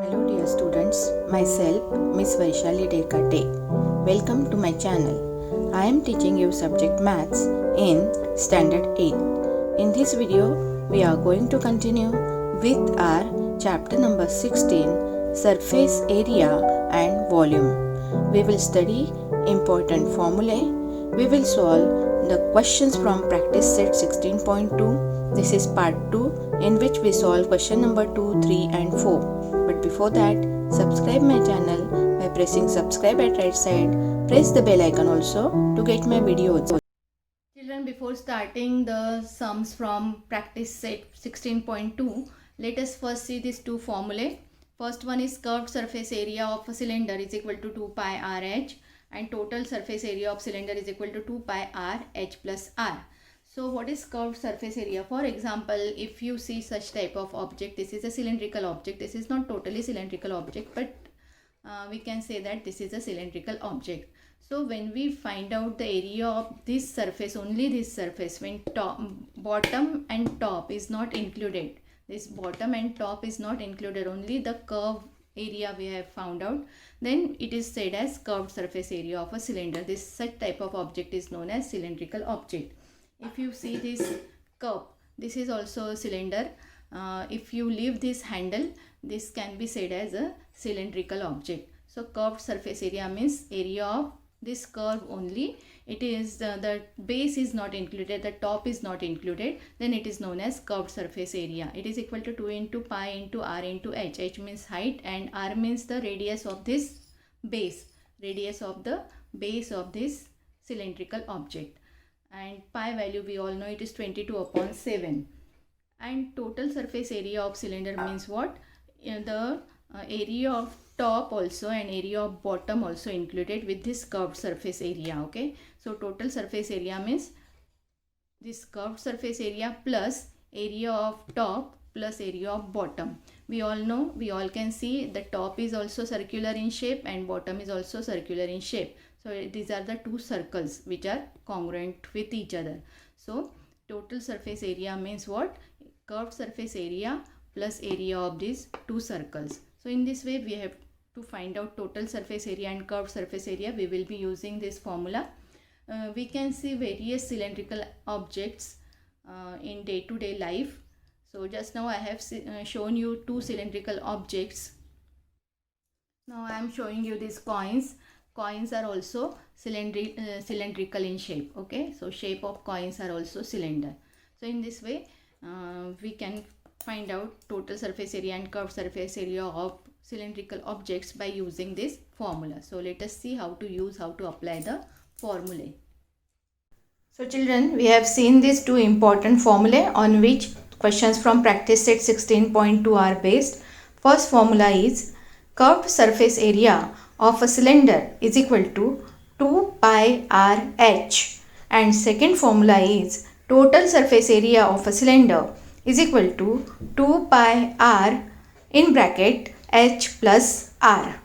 Hello dear students, myself Miss Vaishali Dekate. Welcome to my channel. I am teaching you subject maths in standard 8. In this video, we are going to continue with our chapter number 16, surface area and volume. We will study important formulae. We will solve the questions from practice set 16.2. This is part 2 in which we solve question number 2, 3 and 4. But before that, subscribe my channel by pressing subscribe at right side. Press the bell icon also to get my videos. Children, before starting the sums from practice set 16.2, let us first see these two formulae. First one is curved surface area of a cylinder is equal to 2 pi RH and total surface area of cylinder is equal to 2 pi R H plus R. So what is curved surface area? For example, if you see such type of object, this is a cylindrical object. This is not totally cylindrical object, but we can say that this is a cylindrical object. So when we find out the area of this surface, only this surface, when bottom and top is not included, this bottom and top is not included, only the curve area we have found out, then it is said as curved surface area of a cylinder. This such type of object is known as cylindrical object. If you see this cup, this is also a cylinder. If you leave this handle, this can be said as a cylindrical object. So curved surface area means area of this curve only. It is the base is not included, the top is not included, then it is known as curved surface area. It is equal to 2 into pi into r into h. H means height and r means the radius of this base, radius of the base of this cylindrical object. And pi value we all know, it is 22 upon 7. And total surface area of cylinder means what? The area of top also and area of bottom also included with this curved surface area. Okay, so total surface area means this curved surface area plus area of top plus area of bottom. We all know, we all can see the top is also circular in shape and bottom is also circular in shape. So these are the two circles which are congruent with each other. So total surface area means what? Curved surface area plus area of these two circles. So in this way we have to find out total surface area and curved surface area. We will be using this formula. We can see various cylindrical objects in day-to-day life. So just now I have shown you two cylindrical objects. Now I am showing you these coins. Coins are also cylindrical in shape. Okay, so shape of coins are also cylinder. So in this way we can find out total surface area and curved surface area of cylindrical objects by using this formula. So let us see how to apply the formulae. So children, we have seen these two important formulae on which questions from practice set 16.2 are based. First formula is curved surface area of a cylinder is equal to 2 pi r h, and second formula is total surface area of a cylinder is equal to 2 pi r in bracket h plus r.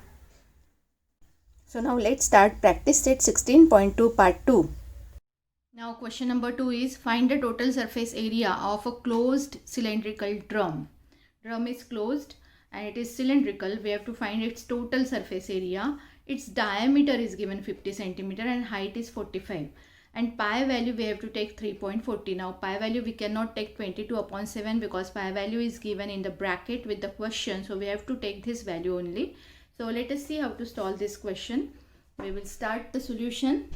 So now let's start practice set 16.2 part 2. Now question number 2 is find the total surface area of a closed cylindrical drum. Drum is closed and it is cylindrical. We have to find its total surface area. Its diameter is given 50 centimeter and height is 45. And pi value we have to take 3.40. Now pi value we cannot take 22 upon 7 because pi value is given in the bracket with the question. So we have to take this value only. So let us see how to solve this question. We will start the solution.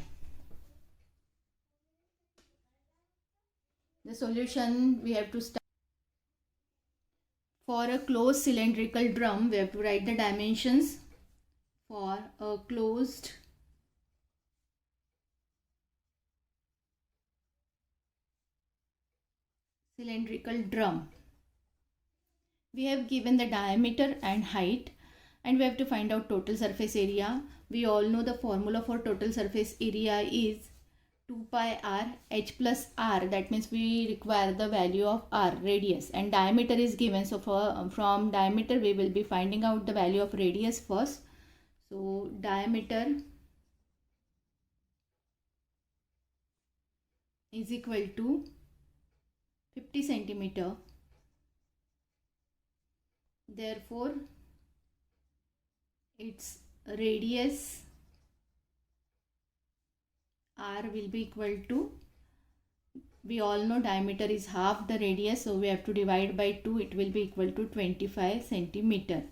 The solution we have to start. For a closed cylindrical drum, we have to write the dimensions for a closed cylindrical drum. We have given the diameter and height and we have to find out total surface area. We all know the formula for total surface area is 2 pi r h plus r. That means we require the value of r, radius, and diameter is given. So from diameter we will be finding out the value of radius first. So diameter is equal to 50 centimeter. Therefore its radius r will be equal to, we all know diameter is half the radius, so we have to divide by 2. It will be equal to 25 centimeter.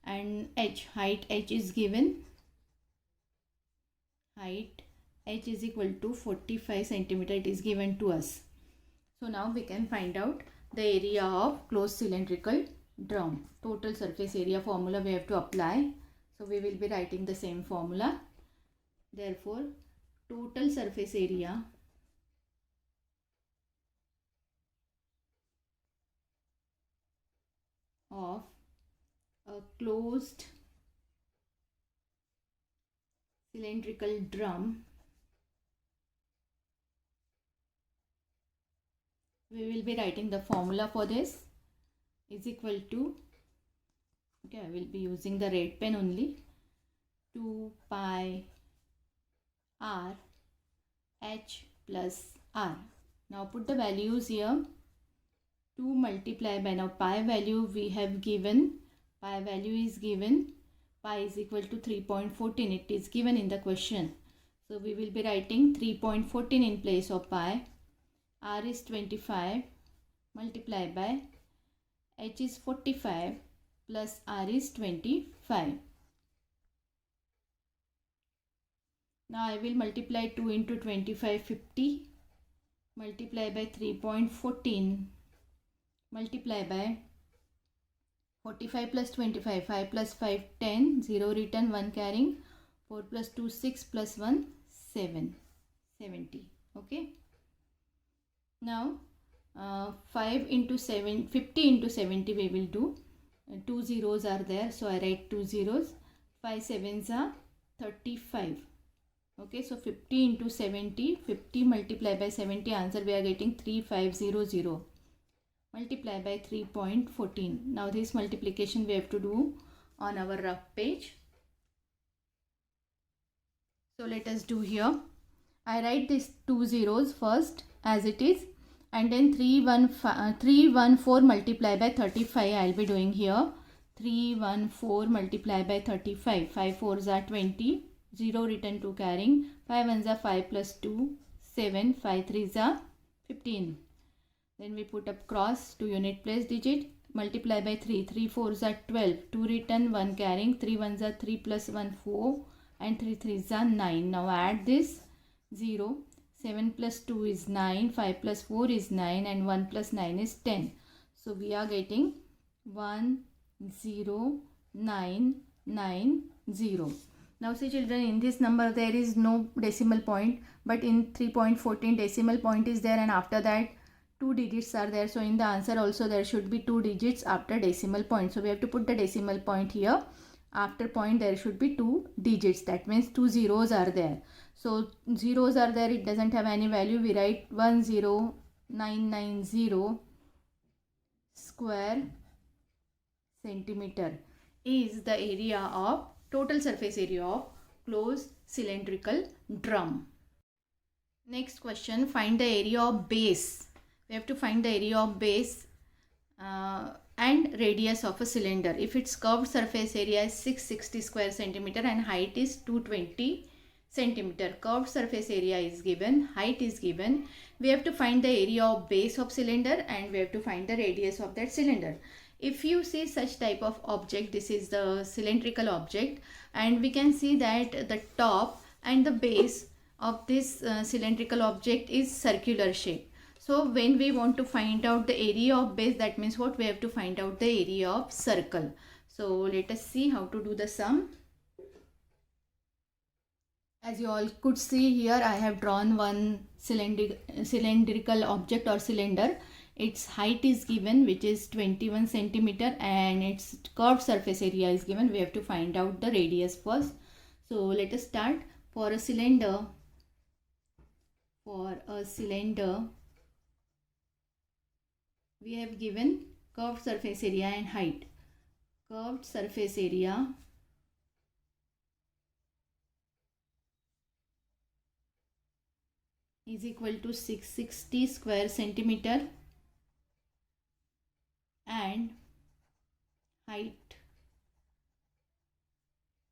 And height h is given, height h is equal to 45 centimeter, it is given to us. So now we can find out the area of closed cylindrical drum. Total surface area formula we have to apply. So we will be writing the same formula. Therefore, total surface area of a closed cylindrical drum, we will be writing the formula for this, is equal to, okay, I will be using the red pen only, 2 pi r h plus r. Now put the values here. 2 multiplied by, now pi value we have given, pi value is given, pi is equal to 3.14, it is given in the question. So we will be writing 3.14 in place of pi. R is 25 multiplied by h is 45 plus r is 25. Now I will multiply 2 into 25, 50, multiply by 3.14, multiply by 45 plus 25, 5 plus 5, 10, 0 written, 1 carrying, 4 plus 2, 6 plus 1, 7, 70. Okay. Now 5 into 7, 50 into 70 we will do. 2 zeros are there, so I write 2 zeros. 5 sevens are 35. Okay, so 50 into 70, 50 multiplied by 70, answer we are getting 3500. Multiply by 3.14. Now this multiplication we have to do on our rough page. So let us do here. I write these 2 zeros first as it is, and then 314 multiplied by 35 I will be doing here. 314 multiplied by 35. 5 4s are 20. 0 written, 2 carrying. 5 1s are 5 plus 2, 7. 5 3s are 15. Then we put up cross to unit place digit. Multiply by 3. 3 4s are 12. 2 written, 1 carrying. 3 1s are 3 plus 1 4. And 3 3s are 9. Now add this 0. 7 plus 2 is 9. 5 plus 4 is 9. And 1 plus 9 is 10. So we are getting 10990. Now see children, in this number there is no decimal point, but in 3.14 decimal point is there, and after that 2 digits are there. So in the answer also there should be 2 digits after decimal point. So we have to put the decimal point here. After point there should be 2 digits. That means 2 zeros are there. So zeros are there, it doesn't have any value. We write 10990 square centimeter is the area of, total surface area of closed cylindrical drum. Next question, find the area of base. We have to find the area of base and radius of a cylinder. If its curved surface area is 660 square centimeter and height is 220 centimeter. Curved surface area is given, height is given. We have to find the area of base of cylinder and we have to find the radius of that cylinder. If you see such type of object, this is the cylindrical object, and we can see that the top and the base of this cylindrical object is circular shape. So when we want to find out the area of base, that means what? We have to find out the area of circle. So let us see how to do the sum. As you all could see here, I have drawn one cylindrical object or cylinder. Its height is given, which is 21 centimeter, and its curved surface area is given. We have to find out the radius first. So let us start. For a cylinder, we have given curved surface area and height. Curved surface area is equal to 660 square centimeter and height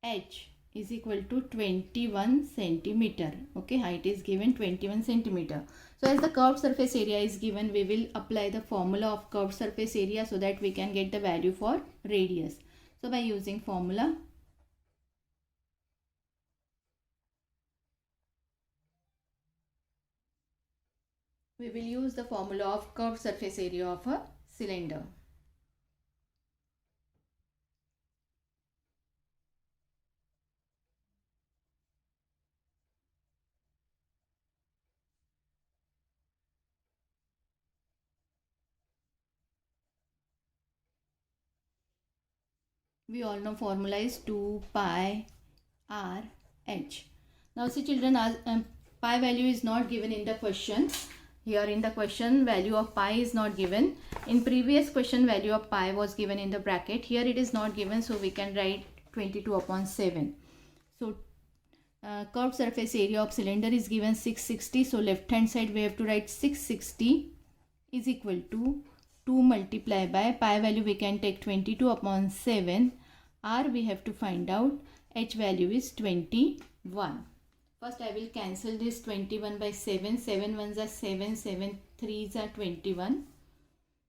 h is equal to 21 centimeter. Okay, height is given 21 centimeter. So as the curved surface area is given, we will apply the formula of curved surface area so that we can get the value for radius. So by using formula, we will use the formula of curved surface area of a cylinder. We all know formula is 2 pi r h. Now see children, as pi value is not given in the question. Here in the question, value of pi is not given. In previous question, value of pi was given in the bracket. Here it is not given, so we can write 22 upon 7. So curved surface area of cylinder is given 660. So left hand side we have to write 660 is equal to 2 multiplied by pi value we can take 22 upon 7. R we have to find out. H value is 21. First I will cancel this 21 by 7. 7 ones are 7, 7 threes are 21.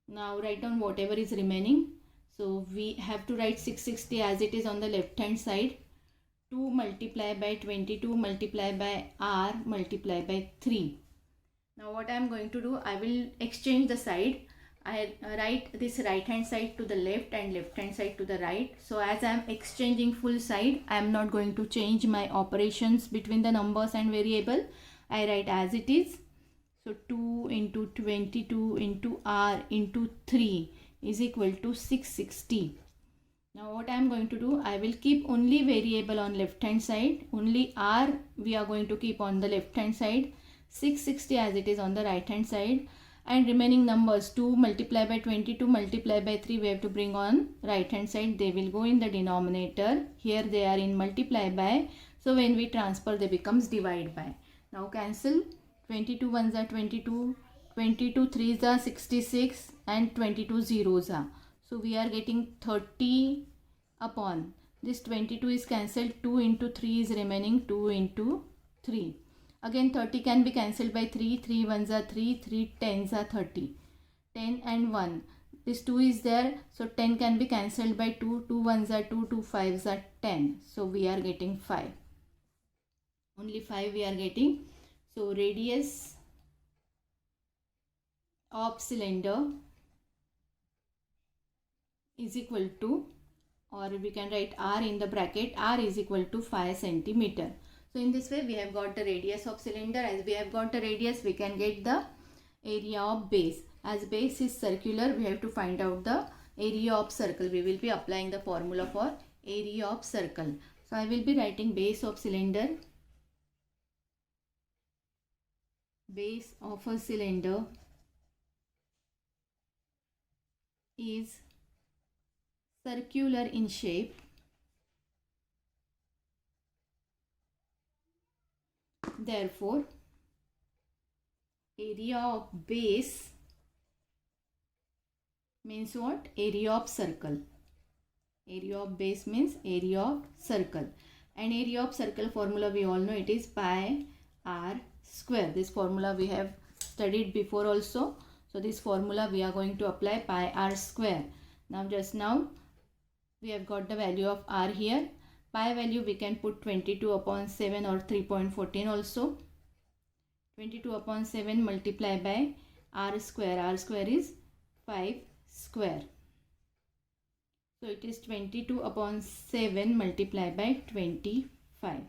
Now write down whatever is remaining. So we have to write 660 as it is on the left hand side. 2 multiplied by 22 multiplied by R multiplied by 3. Now what I am going to do, I will exchange the side. I write this right hand side to the left and left hand side to the right. So as I am exchanging full side, I am not going to change my operations between the numbers and variable. I write as it is. So 2 into 22 into R into 3 is equal to 660. Now what I am going to do, I will keep only variable on left hand side. Only R we are going to keep on the left hand side. 660 as it is on the right hand side. And remaining numbers 2 multiplied by 22 multiplied by 3 we have to bring on right hand side. They will go in the denominator. Here they are in multiply by. So when we transfer they becomes divide by. Now cancel. 22 ones are 22. 22 threes are 66 and 22 zeros are. So we are getting 30 upon. This 22 is cancelled. 2 into 3 is remaining 2 into 3. Again 30 can be cancelled by 3. 3 ones are 3. 3 tens are 30. 10 and 1. This 2 is there. So 10 can be cancelled by 2. 2 ones are 2. 2 fives are 10. So we are getting 5. Only 5 we are getting. So radius of cylinder is equal to, or we can write R in the bracket, R is equal to 5 centimeter. So in this way we have got the radius of cylinder. As we have got the radius, we can get the area of base. As base is circular, we have to find out the area of circle. We will be applying the formula for area of circle. So I will be writing base of cylinder. Base of a cylinder is circular in shape. Therefore, area of base means what? Area of circle. Area of base means area of circle. And area of circle formula we all know, it is pi r square. This formula we have studied before also. So this formula we are going to apply pi r square. Now just now we have got the value of r here. Pi value we can put 22 upon 7 or 3.14 also. 22 upon 7 multiplied by r square. R square is 5 square. So it is 22 upon 7 multiplied by 25.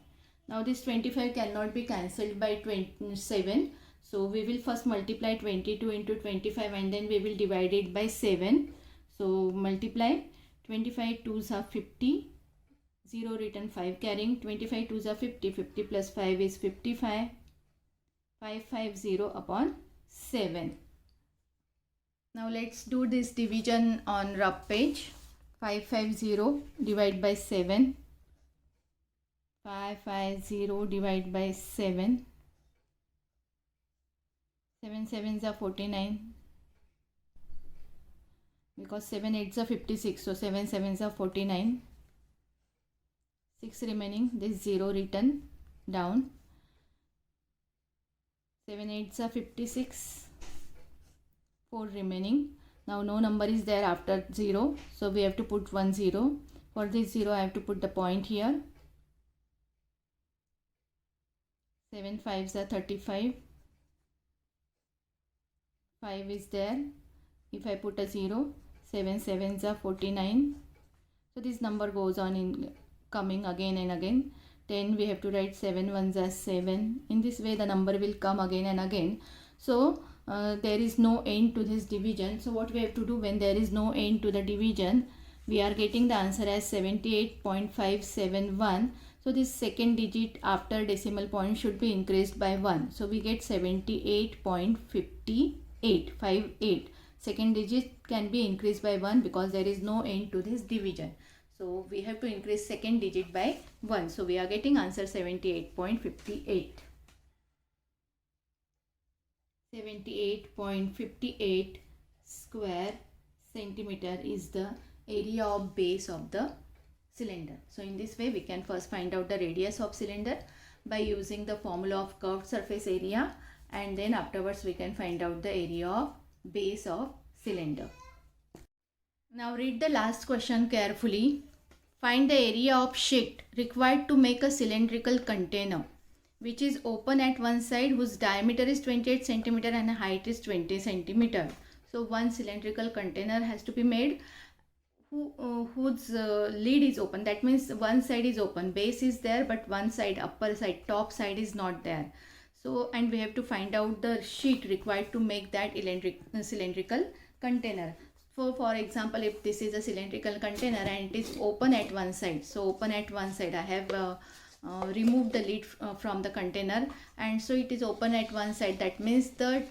Now this 25 cannot be cancelled by 27. So we will first multiply 22 into 25 and then we will divide it by 7. So multiply 25 2s are 50. 0 written 5 carrying. 25 2s are 50. 50 plus 5 is 55. 550 upon 7. Now let's do this division on rough page. 550 divide by 7. 550 divide by 7. 7 sevens are 49. Because 7 8s are 56. So 7 sevens are 49. 6 remaining, this 0 written down. 7 8s are 56, 4 remaining. Now no number is there after 0, so we have to put 1 0. For this 0 I have to put the point here. 7 5s are 35, 5 is there. If I put a 0, 7 7s are 49. So this number goes on in coming again and again. 10 we have to write 7 1s are 7. In this way the number will come again and again. So there is no end to this division. So what we have to do when there is no end to the division, we are getting the answer as 78.571. So this second digit after decimal point should be increased by 1. So we get 78.58. Second digit can be increased by 1 because there is no end to this division. So we have to increase second digit by 1. So we are getting answer 78.58. 78.58 square centimeter is the area of base of the cylinder. So in this way we can first find out the radius of cylinder by using the formula of curved surface area, and then afterwards we can find out the area of base of cylinder. Now read the last question carefully. Find the area of sheet required to make a cylindrical container which is open at one side, whose diameter is 28 cm and height is 20 cm. So one cylindrical container has to be made whose lid is open. That means one side is open, base is there, but one side, upper side, top side is not there. So, and we have to find out the sheet required to make that cylindrical container. So for example, if this is a cylindrical container and it is open at one side, so open at one side, I have removed the lid from the container, and so it is open at one side. That means the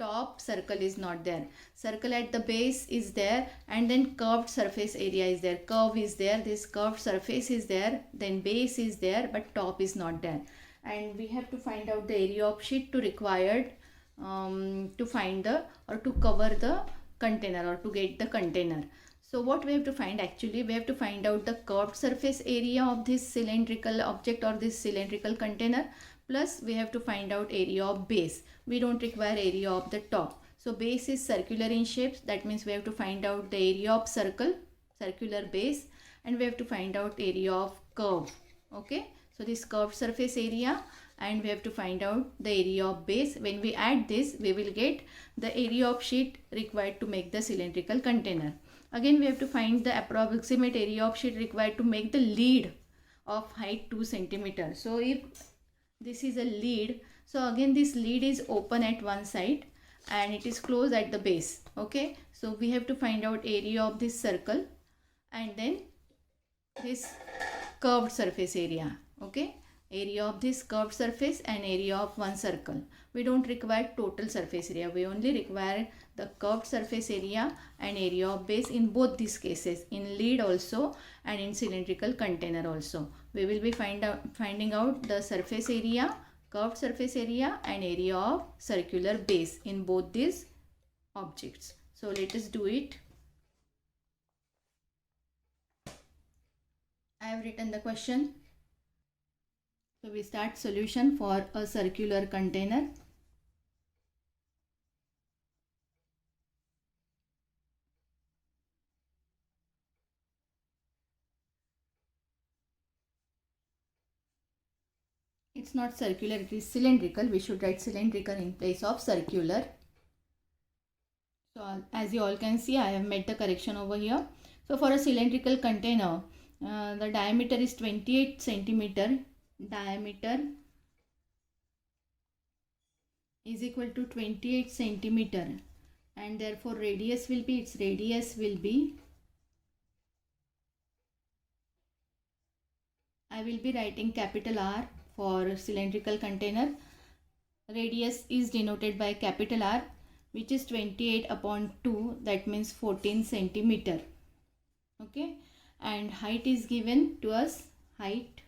top circle is not there. Circle at the base is there, and then curved surface area is there. Curve is there. This curved surface is there. Then base is there, but top is not there. And we have to find out the area of sheet to required to find the or to cover the container or to get the container. So what we have to find, actually we have to find out the curved surface area of this cylindrical object or this cylindrical container, plus we have to find out area of base. We don't require area of the top. So base is circular in shapes. That means we have to find out the area of circular base, and we have to find out area of curve. Okay, so this curved surface area, and we have to find out the area of base. When we add this, we will get the area of sheet required to make the cylindrical container. Again, we have to find the approximate area of sheet required to make the lid of height 2 cm. So if this is a lid, so again this lid is open at one side and it is closed at the base. Okay, so we have to find out area of this circle and then this curved surface area. Okay, area of this curved surface and area of one circle. We don't require total surface area. We only require the curved surface area and area of base in both these cases, in lid also and in cylindrical container also. We will be finding out the surface area, curved surface area and area of circular base in both these objects. So let us do it. I have written the question. So we start solution for a circular container. It's not circular, it is cylindrical. We should write cylindrical in place of circular. So as you all can see, I have made the correction over here. So for a cylindrical container, the diameter is 28 centimeter. Diameter is equal to 28 centimeter, and therefore radius will be, I will be writing capital R for cylindrical container. Radius is denoted by capital R, which is 28 upon 2, that means 14 centimeter. Okay, and height is given to us, height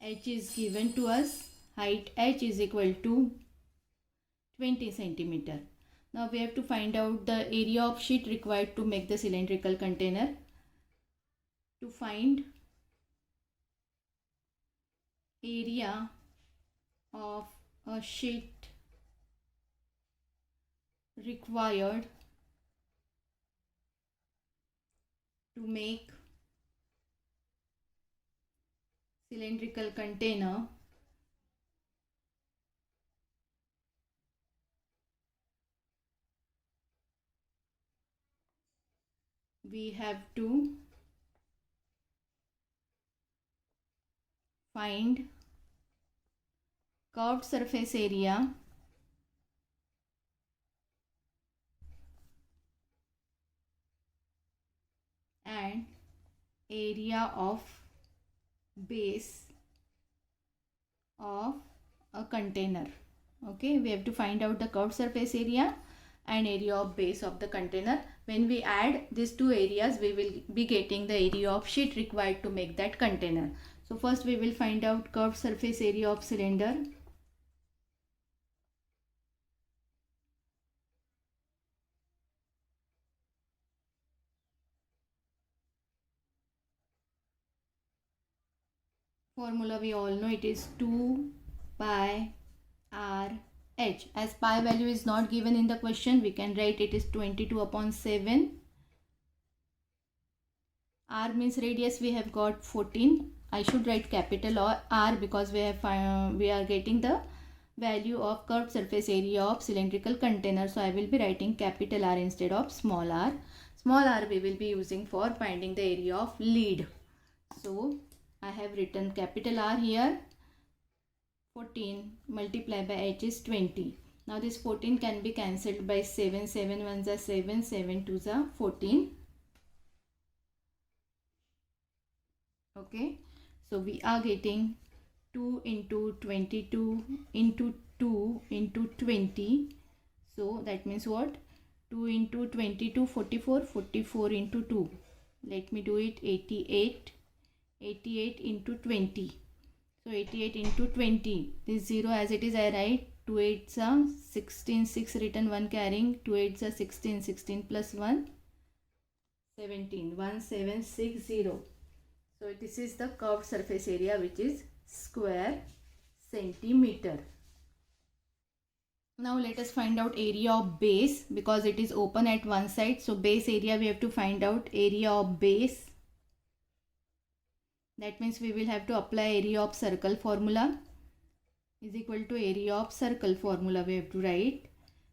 H is given to us, height H is equal to 20 centimeter. Now we have to find out the area of sheet required to make the cylindrical container. To find area of a sheet required to make cylindrical container we have to find curved surface area and area of base of a container. Okay, we have to find out the curved surface area and area of base of the container. When we add these two areas, we will be getting the area of sheet required to make that container. So first we will find out curved surface area of cylinder. Formula we all know, it is 2 pi r h. As pi value is not given in the question, we can write it is 22 upon 7. R means radius, we have got 14. I should write capital R because we are getting the value of curved surface area of cylindrical container. So I will be writing capital R instead of small r. Small r we will be using for finding the area of lead. So I have written capital R here. 14 multiplied by h is 20. Now this 14 can be cancelled by 7. 7 ones are 7, 7 twos are 14. Okay, so we are getting 2 into 22 into 2 into 20. So that means what? 2 into 22, 44, 44 into 2. Let me do it. 88, 88 into 20. So 88 into 20. This 0 as it is I write. 2 8s are 16, 6 written, 1 carrying. 2 8s are 16, 16 plus 1, 17, 1760. So this is the curved surface area, which is square centimeter. Now let us find out area of base, because it is open at one side. So base area we have to find out area of base. That means we will have to apply area of circle formula is equal to area of circle formula we have to write,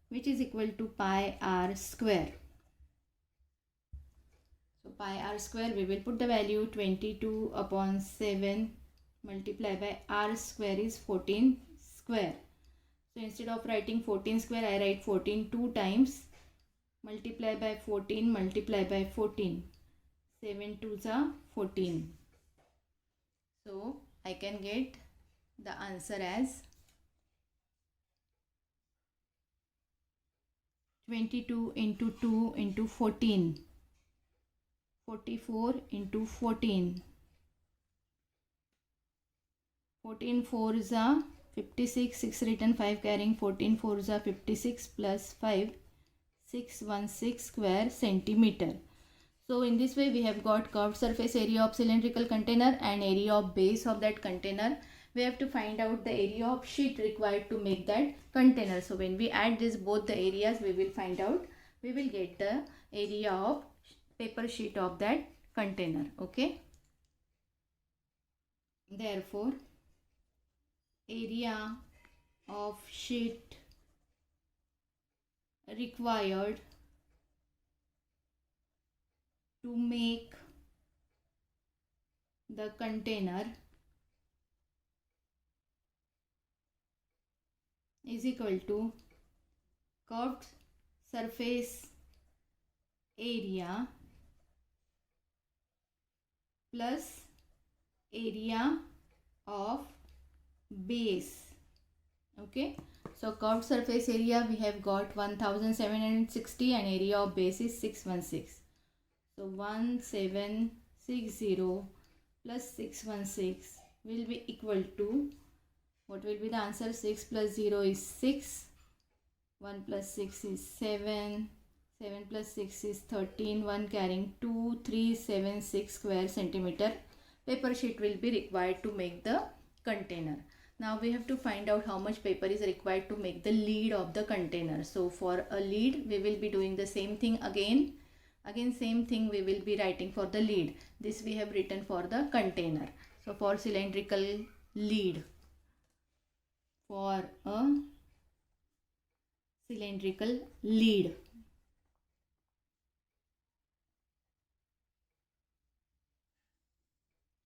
which is equal to pi r square. So pi r square, we will put the value 22 upon 7 multiplied by r square is 14 square. So instead of writing 14 square, I write 14 two times. Multiply by 14, multiply by 14. 7 twos are 14. So I can get the answer as 22 into 2 into 14. 44 into 14. 14 4s are 56, 6 written, 5 carrying. 14 4s are 56 plus 5, 616 square centimeter. So in this way we have got curved surface area of cylindrical container and area of base of that container. We have to find out the area of sheet required to make that container. So when we add this both the areas, we will find out, we will get the area of paper sheet of that container. Okay, therefore area of sheet required to make the container is equal to curved surface area plus area of base. Okay, so curved surface area we have got 1760 and area of base is 616. So 1760 plus 616 will be equal to, what will be the answer? 6 plus 0 is 6. 1 plus 6 is 7. 7 plus 6 is 13. 1 carrying 2, 376 square centimeter paper sheet will be required to make the container. Now we have to find out how much paper is required to make the lid of the container. So for a lid we will be doing the same thing again. Same thing we will be writing for the lid. This we have written for the container. So for cylindrical lid, for a cylindrical lid,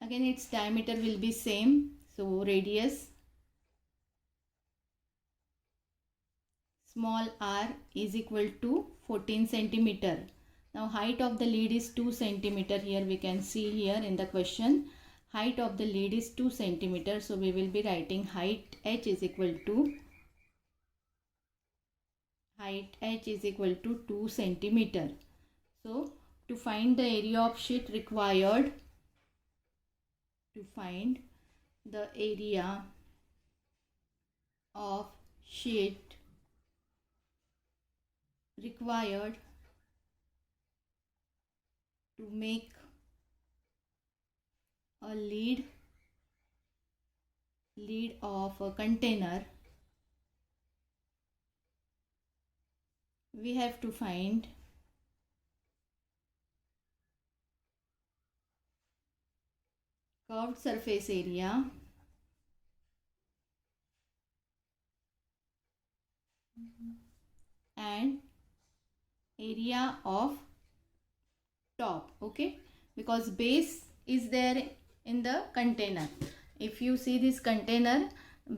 again its diameter will be same. So radius small r is equal to 14 centimeter. Now height of the lid is 2 centimeter. Here we can see here in the question, height of the lid is 2 centimeter. So we will be writing height h is equal to 2 centimeter. So to find the area of sheet required, to find the area of sheet required to make a lid of a container, we have to find curved surface area and area of top. Okay, because base is there in the container. If you see this container,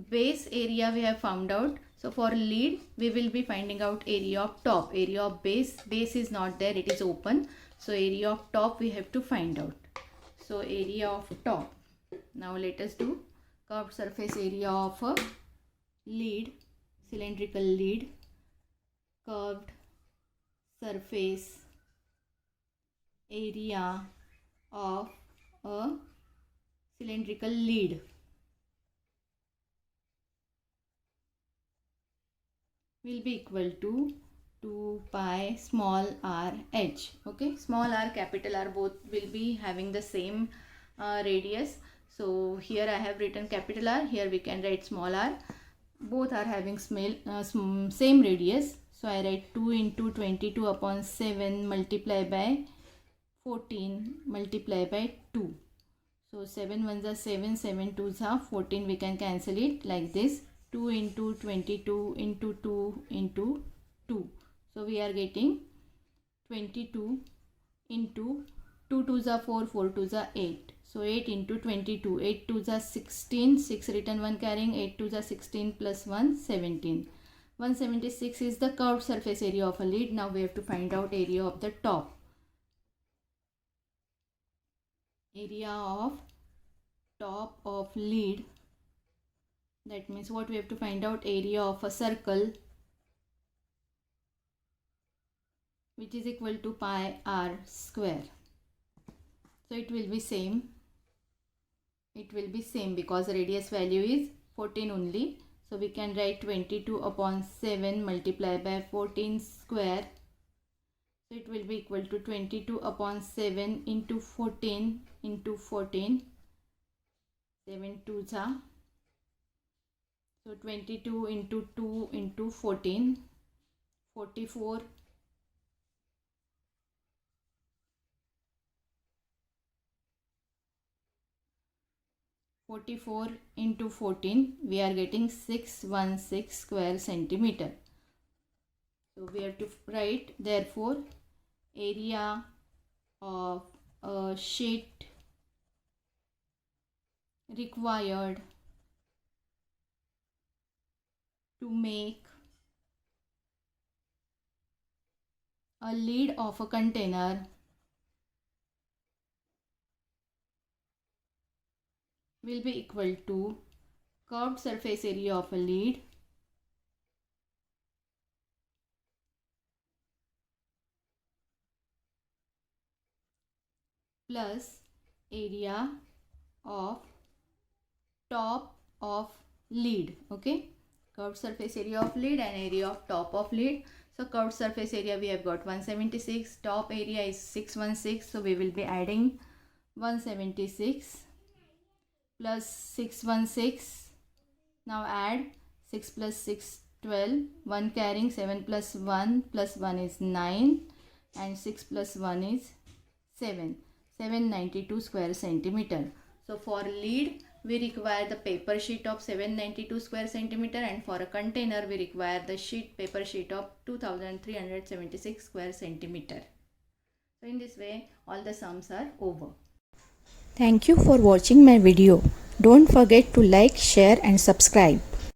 base area we have found out. So for lid we will be finding out area of top. Area of base is not there, it is open. So area of top we have to find out. So area of top. Now let us do curved surface area of a lid, cylindrical lid. Curved surface area of a cylindrical lid will be equal to 2 pi small r h. Okay, small r, capital R both will be having the same radius. So here I have written capital R, here we can write small r. Both are having same radius. So I write 2 into 22 upon 7 multiply by 14 multiply by 2. So 7 ones are 7, 7 twos are 14. We can cancel it like this. 2 into 22 into 2 into 2. So we are getting 22 into 2 twos are 4, 4 twos are 8. So 8 into 22. 8 twos are 16. 6 written, 1 carrying. 8 twos are 16 plus 1, 17. 176 is the curved surface area of a lid. Now we have to find out area of the top. Area of top of lid. That means what we have to find out? Area of a circle, which is equal to pi r square. So it will be same. It will be same because radius value is 14 only. So we can write 22 upon 7 multiply by 14 square. So it will be equal to 22 upon 7 into 14 into 14. 7 twos are. So 22 into 2 into 14. 44. 44 into 14, we are getting 616 square centimeter. So we have to write, therefore area of a sheet required to make a lid of a container will be equal to curved surface area of a lid plus area of top of lid. Okay, curved surface area of lid and area of top of lid. So curved surface area we have got 176, top area is 616, so we will be adding 176 plus 616. Now add 6 plus 6 12, 1 carrying, 7 plus 1 is 9 and 6 plus 1 is 7. 792 square centimeter. So for lead we require the paper sheet of 792 square centimeter, and for a container we require the paper sheet of 2376 square centimeter. So in this way all the sums are over. Thank you for watching my video. Don't forget to like, share and subscribe.